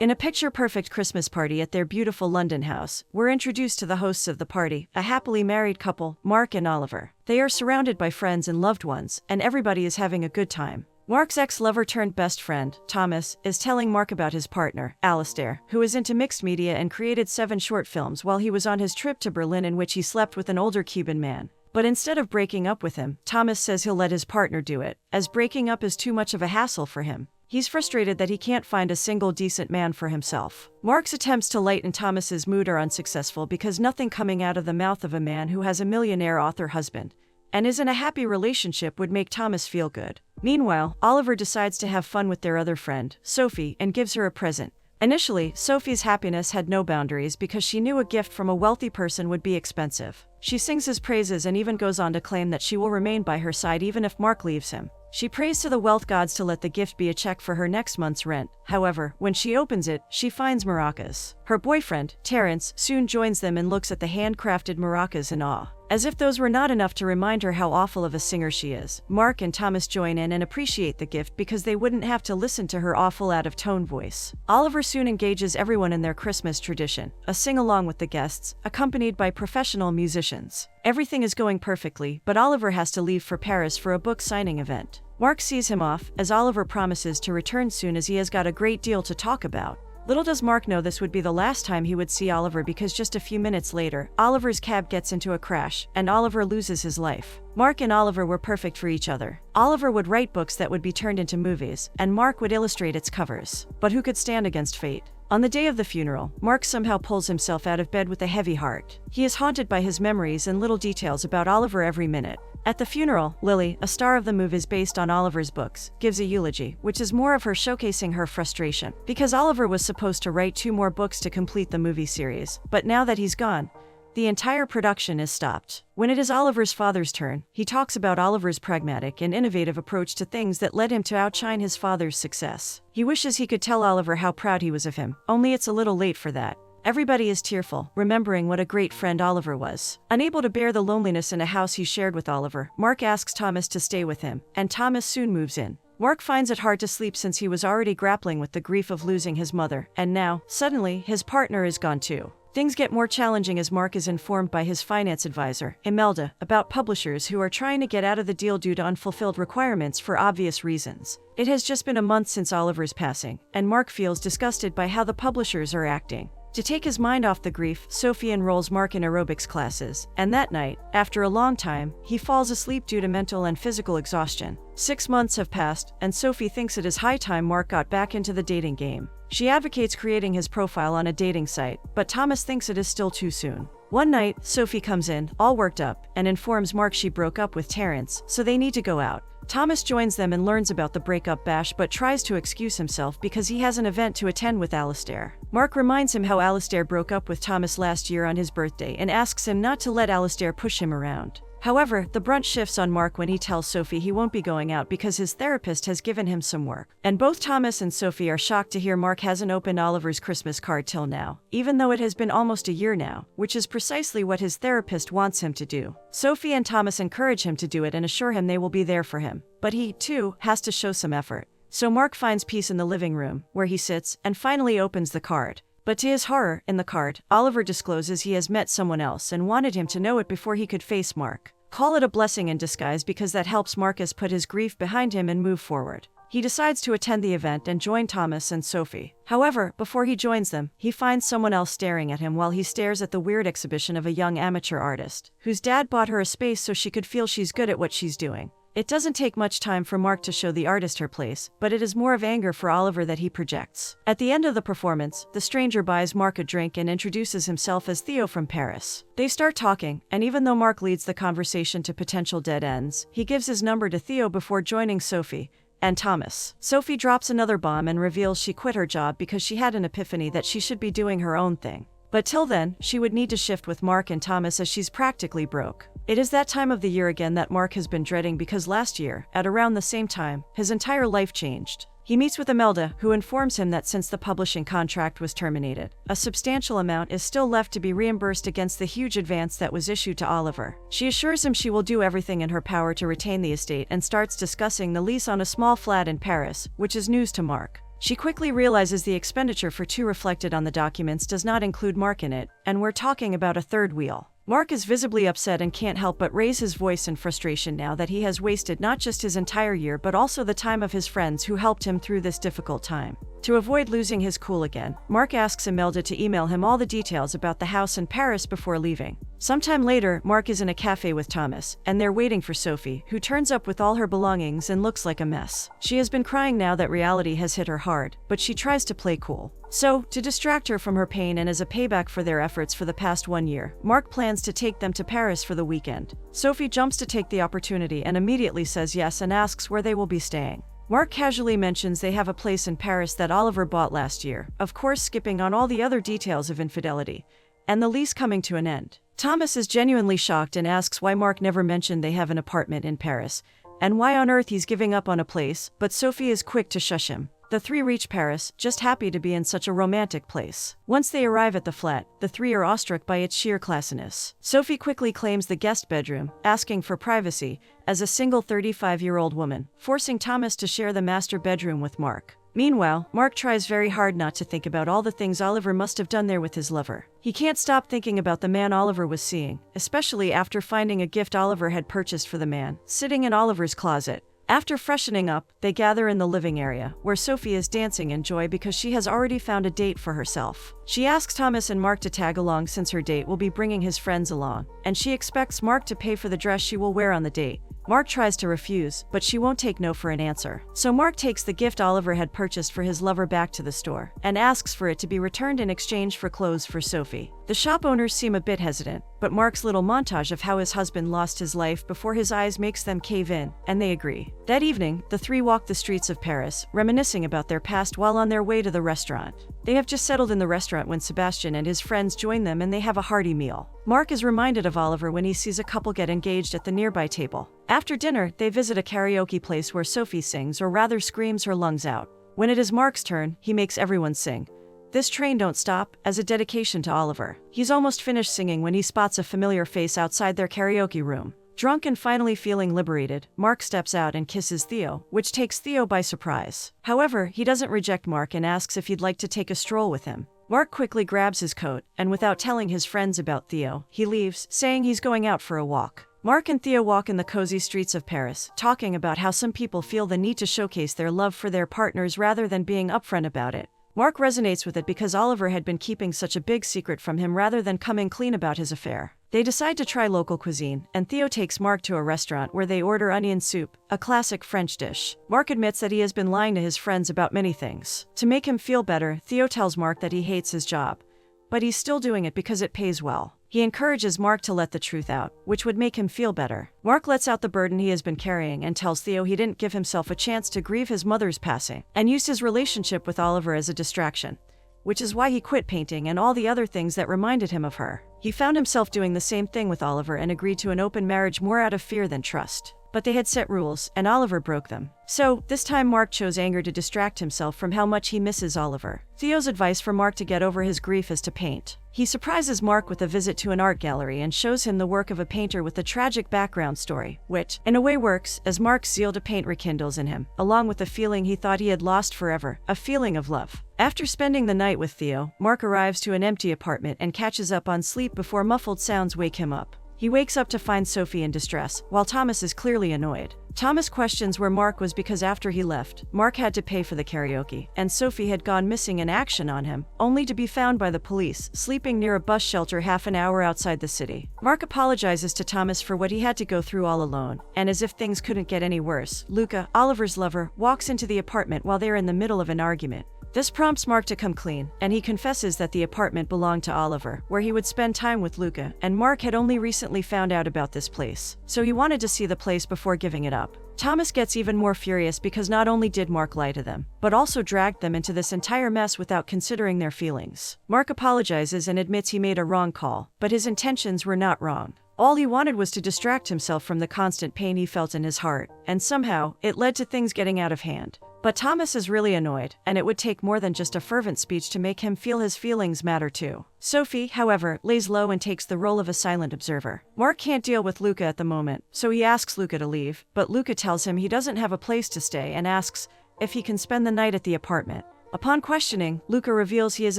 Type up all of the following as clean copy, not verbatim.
In a picture-perfect Christmas party at their beautiful London house, we're introduced to the hosts of the party, a happily married couple, Mark and Oliver. They are surrounded by friends and loved ones, and everybody is having a good time. Mark's ex-lover turned best friend, Thomas, is telling Mark about his partner, Alistair, who is into mixed media and created 7 short films while he was on his trip to Berlin in which he slept with an older Cuban man. But instead of breaking up with him, Thomas says he'll let his partner do it, as breaking up is too much of a hassle for him. He's frustrated that he can't find a single decent man for himself. Mark's attempts to lighten Thomas's mood are unsuccessful because nothing coming out of the mouth of a man who has a millionaire author husband and is in a happy relationship would make Thomas feel good. Meanwhile, Oliver decides to have fun with their other friend, Sophie, and gives her a present. Initially, Sophie's happiness had no boundaries because she knew a gift from a wealthy person would be expensive. She sings his praises and even goes on to claim that she will remain by her side even if Mark leaves him. She prays to the wealth gods to let the gift be a check for her next month's rent. However, when she opens it, she finds maracas. Her boyfriend, Terence, soon joins them and looks at the handcrafted maracas in awe. As if those were not enough to remind her how awful of a singer she is, Mark and Thomas join in and appreciate the gift because they wouldn't have to listen to her awful out-of-tone voice. Oliver soon engages everyone in their Christmas tradition, a sing-along with the guests, accompanied by professional musicians. Everything is going perfectly, but Oliver has to leave for Paris for a book signing event. Mark sees him off, as Oliver promises to return soon as he has got a great deal to talk about. Little does Mark know this would be the last time he would see Oliver because just a few minutes later, Oliver's cab gets into a crash, and Oliver loses his life. Mark and Oliver were perfect for each other. Oliver would write books that would be turned into movies, and Mark would illustrate its covers. But who could stand against fate? On the day of the funeral, Mark somehow pulls himself out of bed with a heavy heart. He is haunted by his memories and little details about Oliver every minute. At the funeral, Lily, a star of the movies based on Oliver's books, gives a eulogy, which is more of her showcasing her frustration. Because Oliver was supposed to write 2 more books to complete the movie series, but now that he's gone, the entire production is stopped. When it is Oliver's father's turn, he talks about Oliver's pragmatic and innovative approach to things that led him to outshine his father's success. He wishes he could tell Oliver how proud he was of him, only it's a little late for that. Everybody is tearful, remembering what a great friend Oliver was. Unable to bear the loneliness in a house he shared with Oliver, Mark asks Thomas to stay with him, and Thomas soon moves in. Mark finds it hard to sleep since he was already grappling with the grief of losing his mother, and now, suddenly, his partner is gone too. Things get more challenging as Mark is informed by his finance advisor, Imelda, about publishers who are trying to get out of the deal due to unfulfilled requirements for obvious reasons. It has just been a month since Oliver's passing, and Mark feels disgusted by how the publishers are acting. To take his mind off the grief, Sophie enrolls Mark in aerobics classes, and that night, after a long time, he falls asleep due to mental and physical exhaustion. 6 months have passed, and Sophie thinks it is high time Mark got back into the dating game. She advocates creating his profile on a dating site, but Thomas thinks it is still too soon. One night, Sophie comes in, all worked up, and informs Mark she broke up with Terence, so they need to go out. Thomas joins them and learns about the breakup bash but tries to excuse himself because he has an event to attend with Alistair. Mark reminds him how Alistair broke up with Thomas last year on his birthday and asks him not to let Alistair push him around. However, the brunt shifts on Mark when he tells Sophie he won't be going out because his therapist has given him some work. And both Thomas and Sophie are shocked to hear Mark hasn't opened Oliver's Christmas card till now, even though it has been almost a year now, which is precisely what his therapist wants him to do. Sophie and Thomas encourage him to do it and assure him they will be there for him. But he, too, has to show some effort. So Mark finds peace in the living room, where he sits, and finally opens the card. But to his horror, in the card, Oliver discloses he has met someone else and wanted him to know it before he could face Mark. Call it a blessing in disguise because that helps Marcus put his grief behind him and move forward. He decides to attend the event and join Thomas and Sophie. However, before he joins them, he finds someone else staring at him while he stares at the weird exhibition of a young amateur artist, whose dad bought her a space so she could feel she's good at what she's doing. It doesn't take much time for Mark to show the artist her place, but it is more of anger for Oliver that he projects. At the end of the performance, the stranger buys Mark a drink and introduces himself as Theo from Paris. They start talking, and even though Mark leads the conversation to potential dead ends, he gives his number to Theo before joining Sophie and Thomas. Sophie drops another bomb and reveals she quit her job because she had an epiphany that she should be doing her own thing. But till then, she would need to shift with Mark and Thomas as she's practically broke. It is that time of the year again that Mark has been dreading because last year, at around the same time, his entire life changed. He meets with Imelda, who informs him that since the publishing contract was terminated, a substantial amount is still left to be reimbursed against the huge advance that was issued to Oliver. She assures him she will do everything in her power to retain the estate and starts discussing the lease on a small flat in Paris, which is news to Mark. She quickly realizes the expenditure for two reflected on the documents does not include Mark in it, and we're talking about a third wheel. Mark is visibly upset and can't help but raise his voice in frustration now that he has wasted not just his entire year but also the time of his friends who helped him through this difficult time. To avoid losing his cool again, Mark asks Imelda to email him all the details about the house in Paris before leaving. Sometime later, Mark is in a cafe with Thomas, and they're waiting for Sophie, who turns up with all her belongings and looks like a mess. She has been crying now that reality has hit her hard, but she tries to play cool. So, to distract her from her pain and as a payback for their efforts for the past 1 year, Mark plans to take them to Paris for the weekend. Sophie jumps to take the opportunity and immediately says yes and asks where they will be staying. Mark casually mentions they have a place in Paris that Oliver bought last year, of course skipping on all the other details of infidelity, and the lease coming to an end. Thomas is genuinely shocked and asks why Mark never mentioned they have an apartment in Paris, and why on earth he's giving up on a place, but Sophie is quick to shush him. The three reach Paris, just happy to be in such a romantic place. Once they arrive at the flat, the three are awestruck by its sheer classiness. Sophie quickly claims the guest bedroom, asking for privacy, as a single 35-year-old woman, forcing Thomas to share the master bedroom with Mark. Meanwhile, Mark tries very hard not to think about all the things Oliver must have done there with his lover. He can't stop thinking about the man Oliver was seeing, especially after finding a gift Oliver had purchased for the man, sitting in Oliver's closet. After freshening up, they gather in the living area, where Sophie is dancing in joy because she has already found a date for herself. She asks Thomas and Mark to tag along since her date will be bringing his friends along, and she expects Mark to pay for the dress she will wear on the date. Mark tries to refuse, but she won't take no for an answer. So Mark takes the gift Oliver had purchased for his lover back to the store, and asks for it to be returned in exchange for clothes for Sophie. The shop owners seem a bit hesitant, but Mark's little montage of how his husband lost his life before his eyes makes them cave in, and they agree. That evening, the three walk the streets of Paris, reminiscing about their past while on their way to the restaurant. They have just settled in the restaurant when Sebastian and his friends join them and they have a hearty meal. Mark is reminded of Oliver when he sees a couple get engaged at the nearby table. After dinner, they visit a karaoke place where Sophie sings or rather screams her lungs out. When it is Mark's turn, he makes everyone sing "This Train Don't Stop" as a dedication to Oliver. He's almost finished singing when he spots a familiar face outside their karaoke room. Drunk and finally feeling liberated, Mark steps out and kisses Theo, which takes Theo by surprise. However, he doesn't reject Mark and asks if he'd like to take a stroll with him. Mark quickly grabs his coat, and without telling his friends about Theo, he leaves, saying he's going out for a walk. Mark and Theo walk in the cozy streets of Paris, talking about how some people feel the need to showcase their love for their partners rather than being upfront about it. Mark resonates with it because Oliver had been keeping such a big secret from him rather than coming clean about his affair. They decide to try local cuisine, and Theo takes Mark to a restaurant where they order onion soup, a classic French dish. Mark admits that he has been lying to his friends about many things. To make him feel better, Theo tells Mark that he hates his job, but he's still doing it because it pays well. He encourages Mark to let the truth out, which would make him feel better. Mark lets out the burden he has been carrying and tells Theo he didn't give himself a chance to grieve his mother's passing, and used his relationship with Oliver as a distraction, which is why he quit painting and all the other things that reminded him of her. He found himself doing the same thing with Oliver and agreed to an open marriage more out of fear than trust. But they had set rules, and Oliver broke them. So, this time Mark chose anger to distract himself from how much he misses Oliver. Theo's advice for Mark to get over his grief is to paint. He surprises Mark with a visit to an art gallery and shows him the work of a painter with a tragic background story, which, in a way, works, as Mark's zeal to paint rekindles in him, along with the feeling he thought he had lost forever, a feeling of love. After spending the night with Theo, Mark arrives to an empty apartment and catches up on sleep before muffled sounds wake him up. He wakes up to find Sophie in distress, while Thomas is clearly annoyed. Thomas questions where Mark was because after he left, Mark had to pay for the karaoke, and Sophie had gone missing in action on him, only to be found by the police, sleeping near a bus shelter half an hour outside the city. Mark apologizes to Thomas for what he had to go through all alone, and as if things couldn't get any worse, Luca, Oliver's lover, walks into the apartment while they're in the middle of an argument. This prompts Mark to come clean, and he confesses that the apartment belonged to Oliver, where he would spend time with Luca, and Mark had only recently found out about this place, so he wanted to see the place before giving it up. Thomas gets even more furious because not only did Mark lie to them, but also dragged them into this entire mess without considering their feelings. Mark apologizes and admits he made a wrong call, but his intentions were not wrong. All he wanted was to distract himself from the constant pain he felt in his heart, and somehow, it led to things getting out of hand. But Thomas is really annoyed, and it would take more than just a fervent speech to make him feel his feelings matter too. Sophie, however, lays low and takes the role of a silent observer. Mark can't deal with Luca at the moment, so he asks Luca to leave, but Luca tells him he doesn't have a place to stay and asks if he can spend the night at the apartment. Upon questioning, Luca reveals he is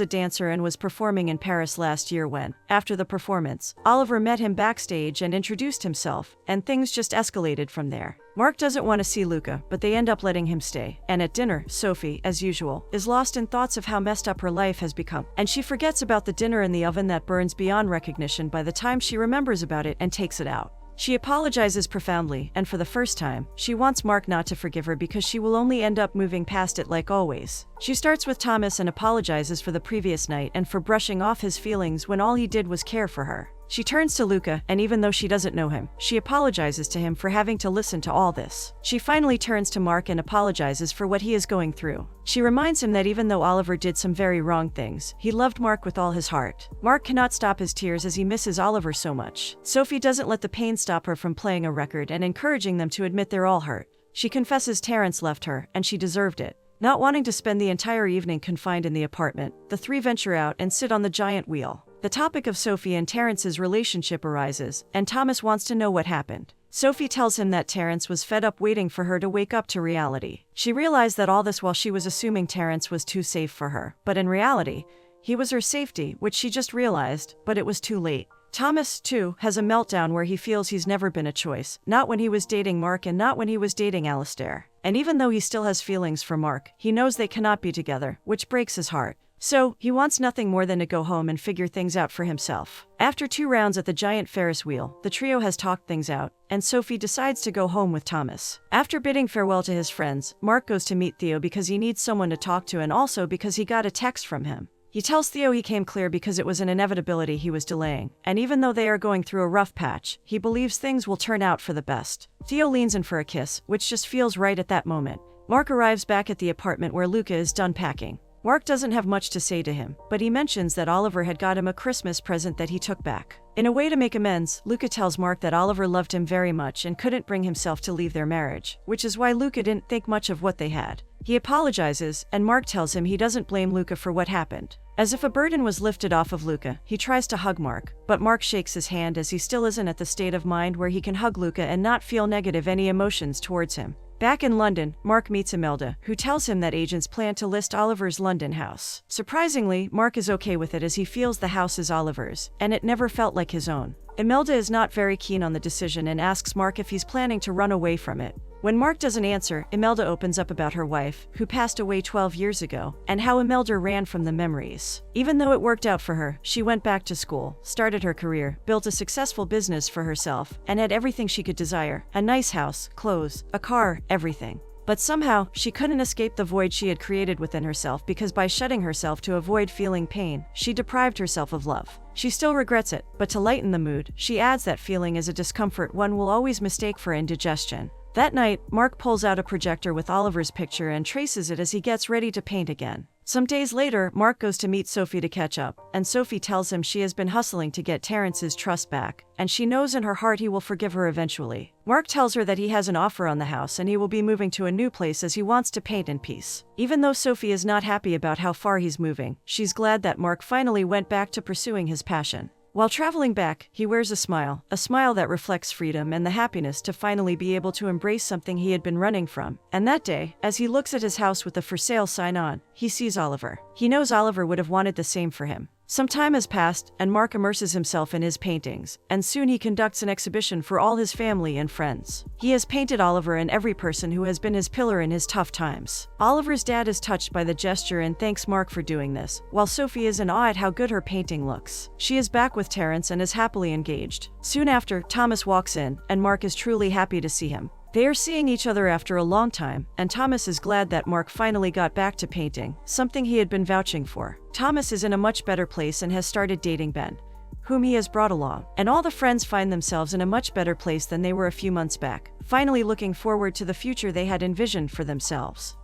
a dancer and was performing in Paris last year when, after the performance, Oliver met him backstage and introduced himself, and things just escalated from there. Mark doesn't want to see Luca, but they end up letting him stay. And at dinner, Sophie, as usual, is lost in thoughts of how messed up her life has become. And she forgets about the dinner in the oven that burns beyond recognition by the time she remembers about it and takes it out. She apologizes profoundly, and for the first time, she wants Mark not to forgive her because she will only end up moving past it like always. She starts with Thomas and apologizes for the previous night and for brushing off his feelings when all he did was care for her. She turns to Luca, and even though she doesn't know him, she apologizes to him for having to listen to all this. She finally turns to Mark and apologizes for what he is going through. She reminds him that even though Oliver did some very wrong things, he loved Mark with all his heart. Mark cannot stop his tears as he misses Oliver so much. Sophie doesn't let the pain stop her from playing a record and encouraging them to admit they're all hurt. She confesses Terrence left her, and she deserved it. Not wanting to spend the entire evening confined in the apartment, the three venture out and sit on the giant wheel. The topic of Sophie and Terrence's relationship arises, and Thomas wants to know what happened. Sophie tells him that Terrence was fed up waiting for her to wake up to reality. She realized that all this while she was assuming Terrence was too safe for her, but in reality, he was her safety, which she just realized, but it was too late. Thomas, too, has a meltdown where he feels he's never been a choice, not when he was dating Mark and not when he was dating Alistair. And even though he still has feelings for Mark, he knows they cannot be together, which breaks his heart. So, he wants nothing more than to go home and figure things out for himself. After 2 rounds at the giant Ferris wheel, the trio has talked things out, and Sophie decides to go home with Thomas. After bidding farewell to his friends, Mark goes to meet Theo because he needs someone to talk to and also because he got a text from him. He tells Theo he came clear because it was an inevitability he was delaying, and even though they are going through a rough patch, he believes things will turn out for the best. Theo leans in for a kiss, which just feels right at that moment. Mark arrives back at the apartment where Luca is done packing. Mark doesn't have much to say to him, but he mentions that Oliver had got him a Christmas present that he took back. In a way to make amends, Luca tells Mark that Oliver loved him very much and couldn't bring himself to leave their marriage, which is why Luca didn't think much of what they had. He apologizes, and Mark tells him he doesn't blame Luca for what happened. As if a burden was lifted off of Luca, he tries to hug Mark, but Mark shakes his hand as he still isn't at the state of mind where he can hug Luca and not feel any emotions towards him. Back in London, Mark meets Imelda, who tells him that agents plan to list Oliver's London house. Surprisingly, Mark is okay with it as he feels the house is Oliver's, and it never felt like his own. Imelda is not very keen on the decision and asks Mark if he's planning to run away from it. When Mark doesn't answer, Imelda opens up about her wife, who passed away 12 years ago, and how Imelda ran from the memories. Even though it worked out for her, she went back to school, started her career, built a successful business for herself, and had everything she could desire: a nice house, clothes, a car, everything. But somehow, she couldn't escape the void she had created within herself because by shutting herself to avoid feeling pain, she deprived herself of love. She still regrets it, but to lighten the mood, she adds that feeling is a discomfort one will always mistake for indigestion. That night, Mark pulls out a projector with Oliver's picture and traces it as he gets ready to paint again. Some days later, Mark goes to meet Sophie to catch up, and Sophie tells him she has been hustling to get Terrence's trust back, and she knows in her heart he will forgive her eventually. Mark tells her that he has an offer on the house and he will be moving to a new place as he wants to paint in peace. Even though Sophie is not happy about how far he's moving, she's glad that Mark finally went back to pursuing his passion. While traveling back, he wears a smile that reflects freedom and the happiness to finally be able to embrace something he had been running from. And that day, as he looks at his house with the for sale sign on, he sees Oliver. He knows Oliver would have wanted the same for him. Some time has passed, and Mark immerses himself in his paintings, and soon he conducts an exhibition for all his family and friends. He has painted Oliver and every person who has been his pillar in his tough times. Oliver's dad is touched by the gesture and thanks Mark for doing this, while Sophie is in awe at how good her painting looks. She is back with Terrence and is happily engaged. Soon after, Thomas walks in, and Mark is truly happy to see him. They are seeing each other after a long time, and Thomas is glad that Mark finally got back to painting, something he had been vouching for. Thomas is in a much better place and has started dating Ben, whom he has brought along, and all the friends find themselves in a much better place than they were a few months back, finally looking forward to the future they had envisioned for themselves.